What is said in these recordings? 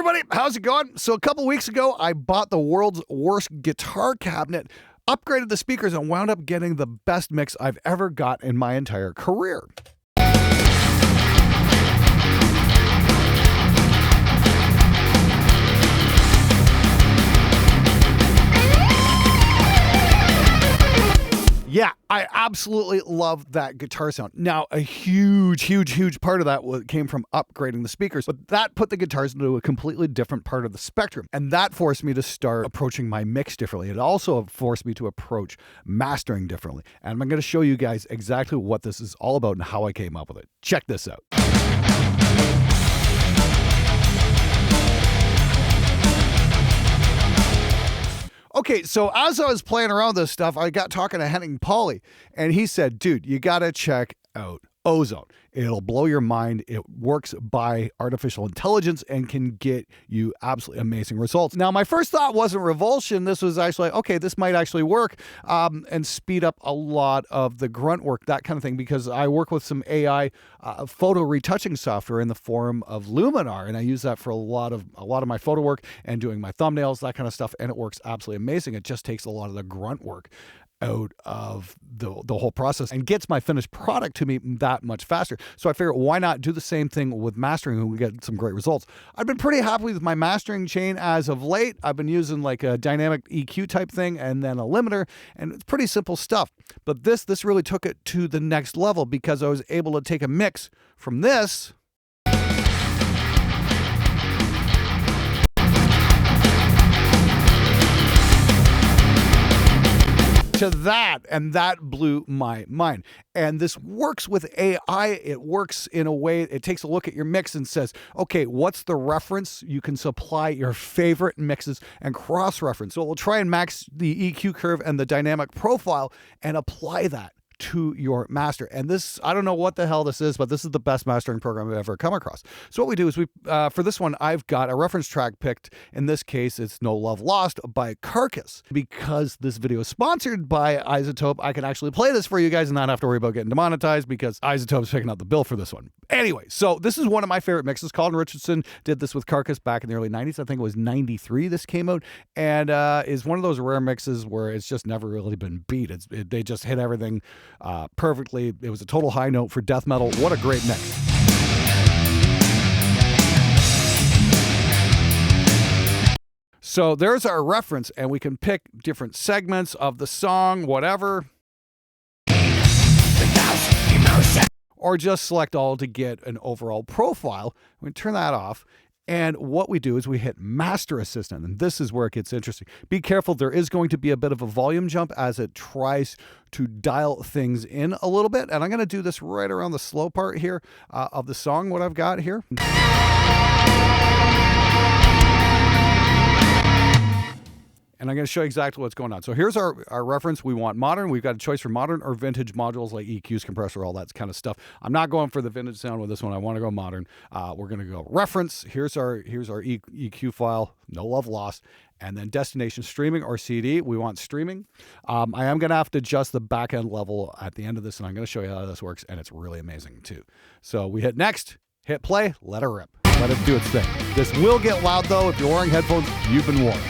everybody, how's it going? So a couple weeks ago, I bought the world's worst guitar cabinet, upgraded the speakers, and wound up getting the best mix I've ever got in my entire career. Yeah, I absolutely love that guitar sound. Now, a huge part of that came from upgrading the speakers, but that put the guitars into a completely different part of the spectrum, and that forced me to start approaching my mix differently. It also forced me to approach mastering differently, and I'm going to show you guys exactly what this is all about and how I came up with it. Check this out. Okay, so as I was playing around with this stuff, I got talking to Henning Pauly, and he said, dude, you got to check out Ozone. It'll blow your mind. It works by artificial intelligence and can get you absolutely amazing results. Now, my first thought wasn't revulsion. This was actually, okay, this might actually work and speed up a lot of the grunt work, that kind of thing, because I work with some AI photo retouching software in the form of Luminar, and I use that for a lot of my photo work and doing my thumbnails, that kind of stuff, and it works absolutely amazing. It just takes a lot of the grunt work out of the whole process and gets my finished product to me that much faster. So I figured, why not do the same thing with mastering and we get some great results. I've been pretty happy with my mastering chain as of late. I've been using like a dynamic EQ type thing and then a limiter, and it's pretty simple stuff. But this really took it to the next level because I was able to take a mix from this to that, and that blew my mind. And this works with AI. It works in a way, it takes a look at your mix and says, okay, what's the reference? You can supply your favorite mixes and cross-reference. So it will try and max the EQ curve and the dynamic profile and apply that to your master. And this, I don't know what the hell this is, but this is the best mastering program I've ever come across. So what we do is for this one, I've got a reference track picked. In this case, it's No Love Lost by Carcass. Because this video is sponsored by iZotope, I can actually play this for you guys and not have to worry about getting demonetized because iZotope's picking up the bill for this one. Anyway, so this is one of my favorite mixes. Colin Richardson did this with Carcass back in the early 90s. I think it was 93 this came out, and is one of those rare mixes where it's just never really been beat. They just hit everything perfectly. It was a total high note for death metal. What a great mix. So there's our reference, and we can pick different segments of the song, whatever. Or just select all to get an overall profile. We turn that off. And what we do is we hit Master Assistant, and this is where it gets interesting. Be careful, there is going to be a bit of a volume jump as it tries to dial things in a little bit. And I'm going to do this right around the slow part here of the song, what I've got here. And I'm going to show you exactly what's going on. So here's our reference. We want modern. We've got a choice for modern or vintage modules like EQs, compressor, all that kind of stuff. I'm not going for the vintage sound with this one. I want to go modern. We're going to go reference. Here's our EQ file, No Love Lost. And then destination streaming or CD. We want streaming. I am going to have to adjust the back end level at the end of this, and I'm going to show you how this works, and it's really amazing too. So we hit next, hit play, let her rip. Let it do its thing. This will get loud though. If you're wearing headphones, you've been warned.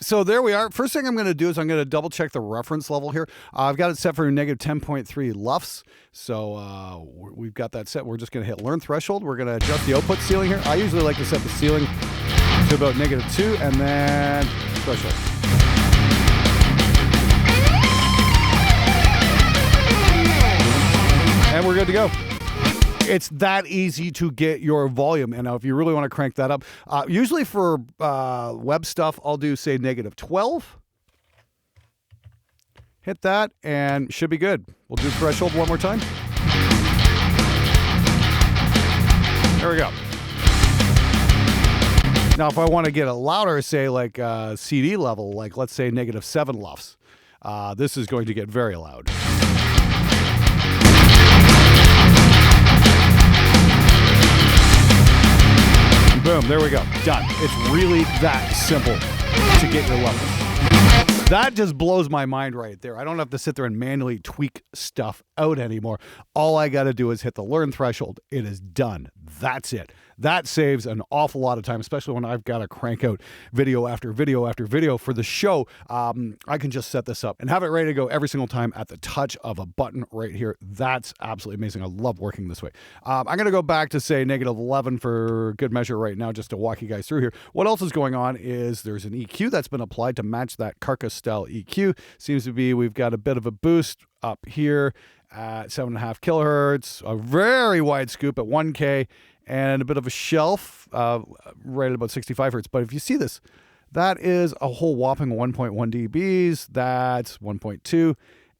So there we are. First thing I'm going to do is I'm going to double check the reference level here. I've got it set for negative 10.3 LUFS. So we've got that set. We're just going to hit learn threshold. We're going to adjust the output ceiling here. I usually like to set the ceiling to about -2 and then threshold. And we're good to go. It's that easy to get your volume. And now if you really want to crank that up, usually for web stuff, I'll do, say, -12. Hit that and should be good. We'll do threshold one more time. There we go. Now, if I want to get it louder, say like CD level, like let's say -7 LUFS, this is going to get very loud. Boom, there we go. Done. It's really that simple to get your levels. That just blows my mind right there. I don't have to sit there and manually tweak stuff out anymore. All I got to do is hit the learn threshold. It is done. That's it. That saves an awful lot of time, especially when I've got to crank out video after video after video for the show. I can just set this up and have it ready to go every single time at the touch of a button right here. That's absolutely amazing. I love working this way. I'm going to go back to say -11 for good measure right now, just to walk you guys through here. What else is going on is there's an EQ that's been applied to match that carcass style EQ. Seems to be we've got a bit of a boost up here at 7.5 kilohertz, a very wide scoop at 1K, and a bit of a shelf right at about 65 hertz. But if you see this, that is a whole whopping 1.1 dBs. That's 1.2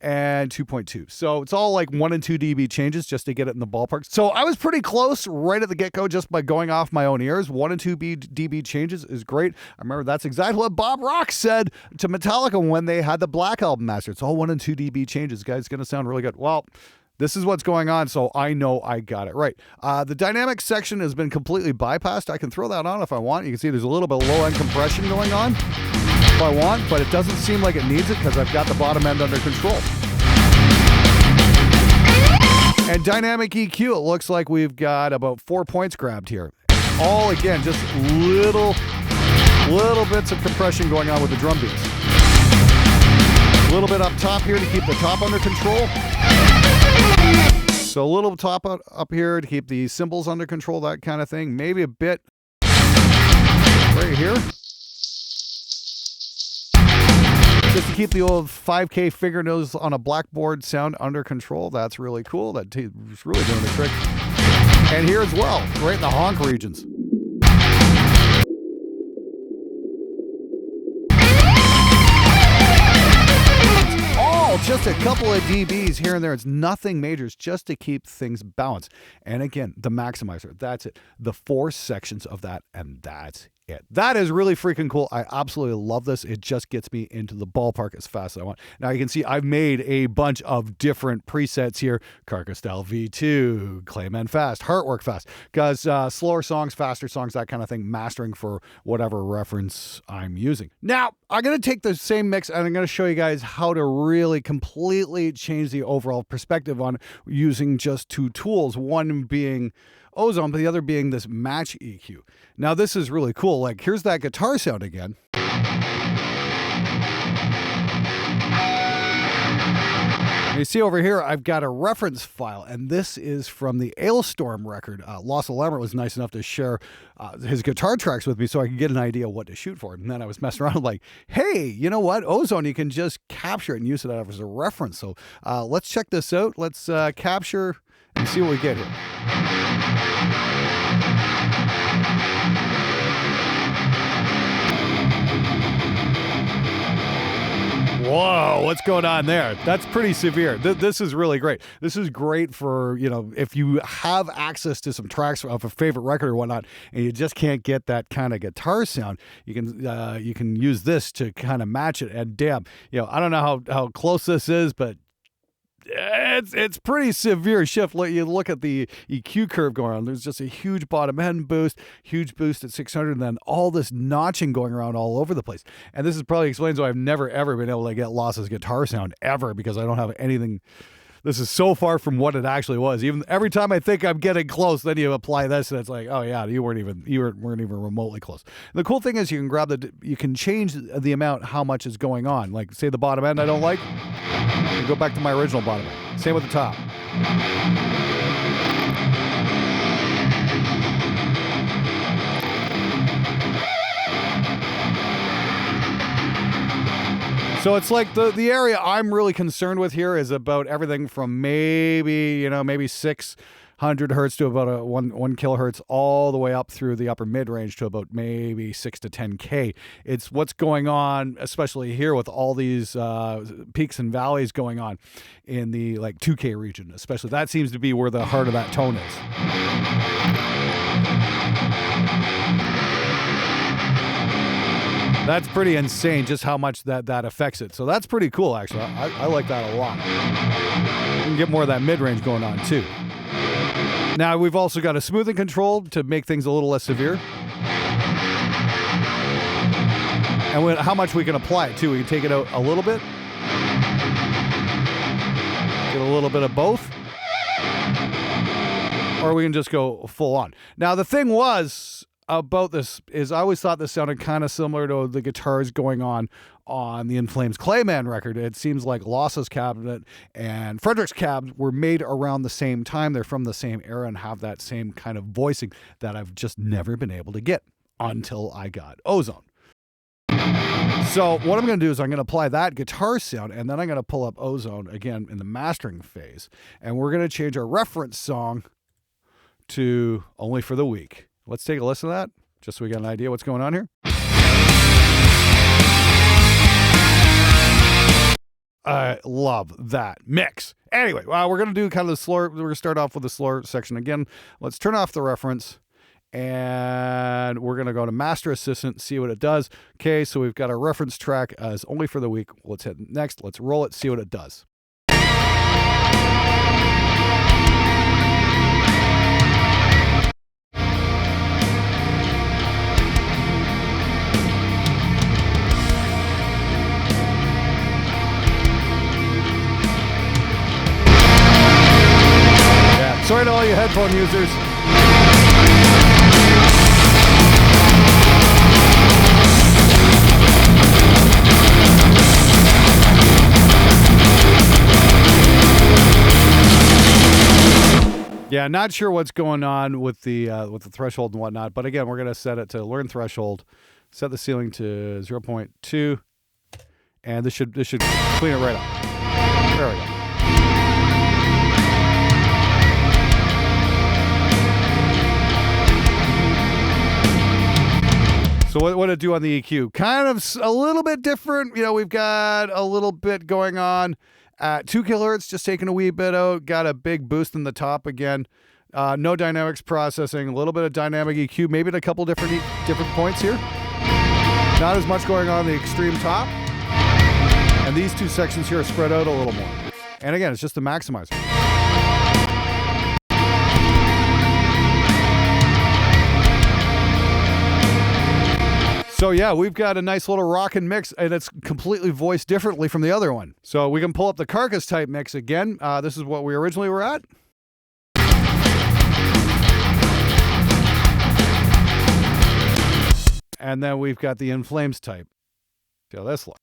and 2.2. So it's all like 1 and 2 dB changes just to get it in the ballpark. So I was pretty close right at the get-go just by going off my own ears. 1 and 2 dB changes is great. I remember that's exactly what Bob Rock said to Metallica when they had the Black Album master. It's all 1 and 2 dB changes. Guys, it's going to sound really good. Well, this is what's going on, so I know I got it right. The dynamic section has been completely bypassed. I can throw that on if I want. You can see there's a little bit of low-end compression going on if I want, but it doesn't seem like it needs it because I've got the bottom end under control. And dynamic EQ, it looks like we've got about 4 points grabbed here. All, again, just little bits of compression going on with the drum beats. A little bit up top here to keep the top under control. So a little top up here to keep the cymbals under control, that kind of thing. Maybe a bit right here. Just to keep the old 5K fingernails on a blackboard sound under control. That's really cool. That's really doing the trick. And here as well, right in the honk regions. Just a couple of dBs here and there. It's nothing major. It's just to keep things balanced. And again, the maximizer. That's it. The 4 sections of that, and that's it. That is really freaking cool. I absolutely love this. It just gets me into the ballpark as fast as I want. Now you can see I've made a bunch of different presets here. Carcass style V2, Clayman fast, Heartwork fast, because slower songs, faster songs, that kind of thing, mastering for whatever reference I'm using. Now, I'm going to take the same mix and I'm going to show you guys how to really completely change the overall perspective on using just 2 tools, one being Ozone, but the other being this match EQ. Now, this is really cool. Like, here's that guitar sound again. You see over here, I've got a reference file, and this is from the Ailstorm record. Lasse Lammert was nice enough to share his guitar tracks with me so I could get an idea what to shoot for. And then I was messing around like, hey, you know what? Ozone, you can just capture it and use it as a reference. So let's check this out. Let's capture and see what we get here. Whoa, what's going on there? That's pretty severe. This is really great. This is great for, you know, if you have access to some tracks of a favorite record or whatnot, and you just can't get that kind of guitar sound, you can use this to kind of match it. And damn, you know, I don't know how close this is, but it's pretty severe shift. You look at the EQ curve going on. There's just a huge bottom end boost, huge boost at 600, and then all this notching going around all over the place. And this is probably explains why I've never ever been able to get Lasse's guitar sound ever, because I don't have anything. This is so far from what it actually was. Even every time I think I'm getting close, then you apply this, and it's like, oh yeah, you weren't even remotely close. And the cool thing is, you can you can change the amount, how much is going on. Like, say the bottom end I don't like, you go back to my original bottom end. Same with the top. So it's like the area I'm really concerned with here is about everything from maybe 600 hertz to about a 1 kilohertz all the way up through the upper mid range to about maybe 6 to 10K. It's what's going on, especially here with all these peaks and valleys going on in the like 2K region, especially. That seems to be where the heart of that tone is. That's pretty insane just how much that affects it. So that's pretty cool, actually. I like that a lot. You can get more of that mid-range going on, too. Now, we've also got a smoothing control to make things a little less severe. And how much we can apply it, too. We can take it out a little bit. Get a little bit of both. Or we can just go full on. Now, the thing about this is I always thought this sounded kind of similar to the guitars going on the In Flames Clayman record. It seems like Lossa's cabinet and Frederick's cab were made around the same time. They're from the same era and have that same kind of voicing that I've just never been able to get until I got Ozone. So what I'm going to do is I'm going to apply that guitar sound, and then I'm going to pull up Ozone again in the mastering phase, and we're going to change our reference song to Only for the Weak. Let's take a listen to that, just so we got an idea what's going on here. I love that mix. Anyway, we're going to do kind of the slower. We're going to start off with the slower section again. Let's turn off the reference, and we're going to go to Master Assistant, see what it does. Okay, so we've got our reference track as Only for the Weak. Let's hit next. Let's roll it, see what it does. Sorry to all you headphone users. Yeah, not sure what's going on with the threshold and whatnot, but again, we're gonna set it to learn threshold, set the ceiling to 0.2, and this should clean it right up. There we go. So what did it do on the EQ? Kind of a little bit different. You know, we've got a little bit going on at 2 kilohertz, just taking a wee bit out. Got a big boost in the top again. No dynamics processing, a little bit of dynamic EQ, maybe at a couple different points here. Not as much going on the extreme top. And these two sections here are spread out a little more. And again, it's just the maximizer. So yeah, we've got a nice little rockin' mix, and it's completely voiced differently from the other one. So we can pull up the carcass type mix again. This is what we originally were at. And then we've got the In Flames type. See how this looks.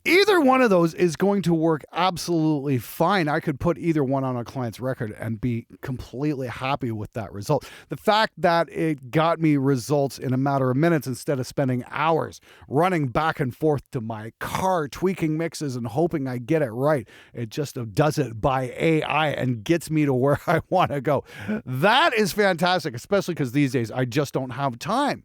Either one of those is going to work absolutely fine. I could put either one on a client's record and be completely happy with that result. The fact that it got me results in a matter of minutes instead of spending hours running back and forth to my car, tweaking mixes and hoping I get it right. It just does it by AI and gets me to where I want to go. That is fantastic, especially because these days I just don't have time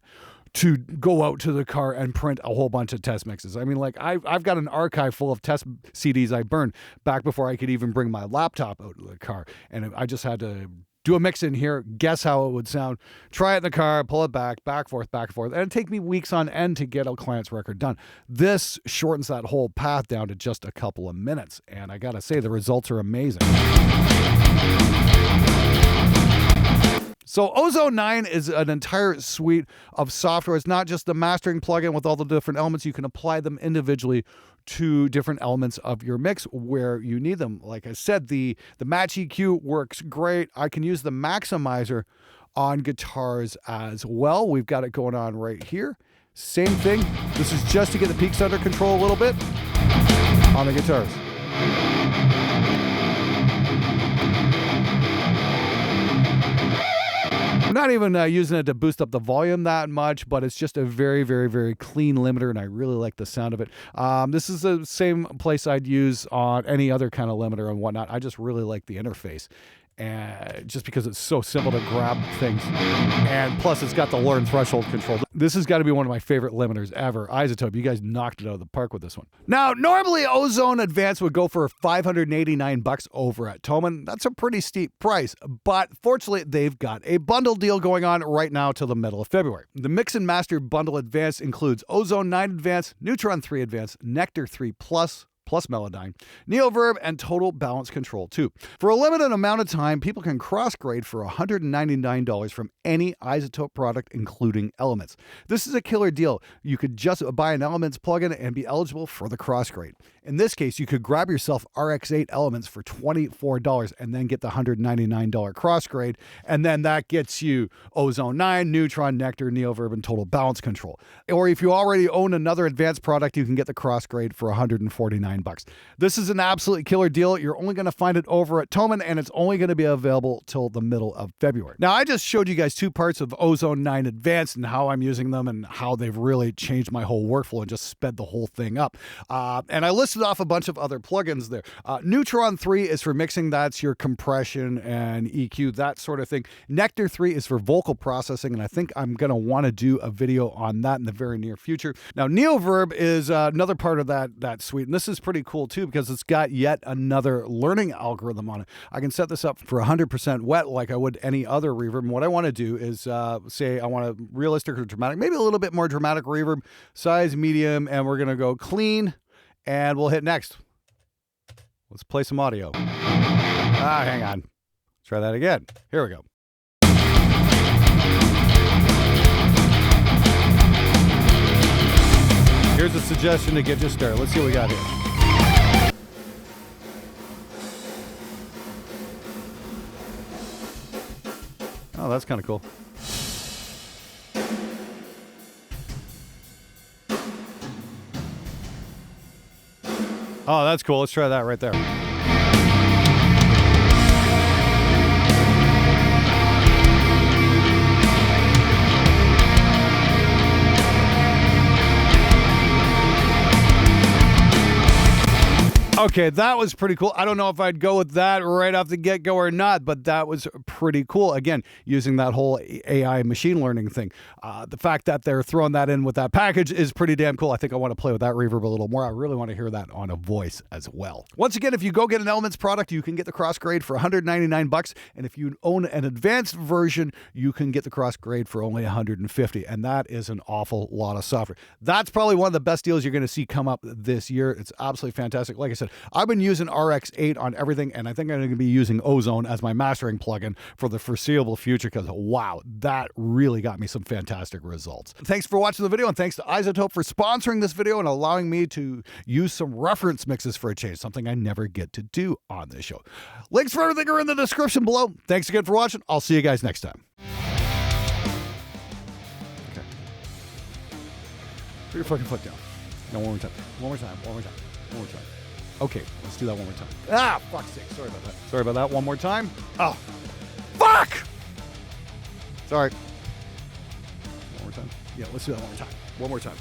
to go out to the car and print a whole bunch of test mixes. I mean, like, I've got an archive full of test CDs I burned back before I could even bring my laptop out of the car. And I just had to do a mix in here, guess how it would sound, try it in the car, pull it back, forth, and it'd take me weeks on end to get a client's record done. This shortens that whole path down to just a couple of minutes. And I gotta say, the results are amazing. So Ozone 9 is an entire suite of software. It's not just the mastering plugin with all the different elements. You can apply them individually to different elements of your mix where you need them. Like I said, the match EQ works great. I can use the maximizer on guitars as well. We've got it going on right here. Same thing. This is just to get the peaks under control a little bit on the guitars. I'm not even using it to boost up the volume that much, but it's just a very, very, very clean limiter, and I really like the sound of it. This is the same place I'd use on any other kind of limiter and whatnot. I just really like the interface. and just because it's so simple to grab things, and plus it's got the learn threshold control. This has got to be one of my favorite limiters ever. iZotope, you guys knocked it out of the park with this one. Now, normally Ozone Advanced would go for $589 over at Thomann. That's a pretty steep price, but fortunately they've got a bundle deal going on right now till the middle of February. The Mix and Master Bundle Advanced includes Ozone 9 Advanced, Neutron 3 Advanced, Nectar 3 Plus Melodyne, Neoverb, and Total Balance Control 2. For a limited amount of time, people can cross-grade for $199 from any iZotope product, including Elements. This is a killer deal. You could just buy an Elements plugin and be eligible for the cross-grade. In this case, you could grab yourself RX8 Elements for $24 and then get the $199 cross-grade, and then that gets you Ozone 9, Neutron, Nectar, Neoverb, and Total Balance Control. Or if you already own another advanced product, you can get the cross-grade for $149. This is an absolutely killer deal. You're only going to find it over at Thomann, and it's only going to be available till the middle of February. Now, I just showed you guys 2 parts of Ozone 9 Advanced and how I'm using them and how they've really changed my whole workflow and just sped the whole thing up. And I listed off a bunch of other plugins there. Neutron 3 is for mixing. That's your compression and EQ, that sort of thing. Nectar 3 is for vocal processing, and I think I'm going to want to do a video on that in the very near future. Now, Neoverb is another part of that suite, and this is pretty cool too because it's got yet another learning algorithm on it. I can set this up for 100% wet like I would any other reverb. And what I want to do is say I want a realistic or dramatic, maybe a little bit more dramatic reverb, size medium, and we're going to go clean, and we'll hit next. Let's play some audio. Hang on. Try that again. Here we go. Here's a suggestion to get you started. Let's see what we got here. Oh, that's kind of cool. Oh, that's cool. Let's try that right there. Okay, that was pretty cool. I don't know if I'd go with that right off the get-go or not, but that was pretty cool. Again, using that whole AI machine learning thing. The fact that they're throwing that in with that package is pretty damn cool. I think I want to play with that reverb a little more. I really want to hear that on a voice as well. Once again, if you go get an Elements product, you can get the cross-grade for $199, and if you own an advanced version, you can get the cross-grade for only $150, and that is an awful lot of software. That's probably one of the best deals you're going to see come up this year. It's absolutely fantastic. Like I said, I've been using RX8 on everything, and I think I'm going to be using Ozone as my mastering plugin for the foreseeable future because, wow, that really got me some fantastic results. Thanks for watching the video, and thanks to iZotope for sponsoring this video and allowing me to use some reference mixes for a change, something I never get to do on this show. Links for everything are in the description below. Thanks again for watching. I'll see you guys next time. Okay. Put your fucking foot down. No, one more time. One more time. One more time. One more time. Okay, let's do that one more time. Ah, fuck's sake. Sorry about that. Sorry about that. One more time. Oh, fuck! Sorry. One more time. Yeah, let's do that one more time. One more time.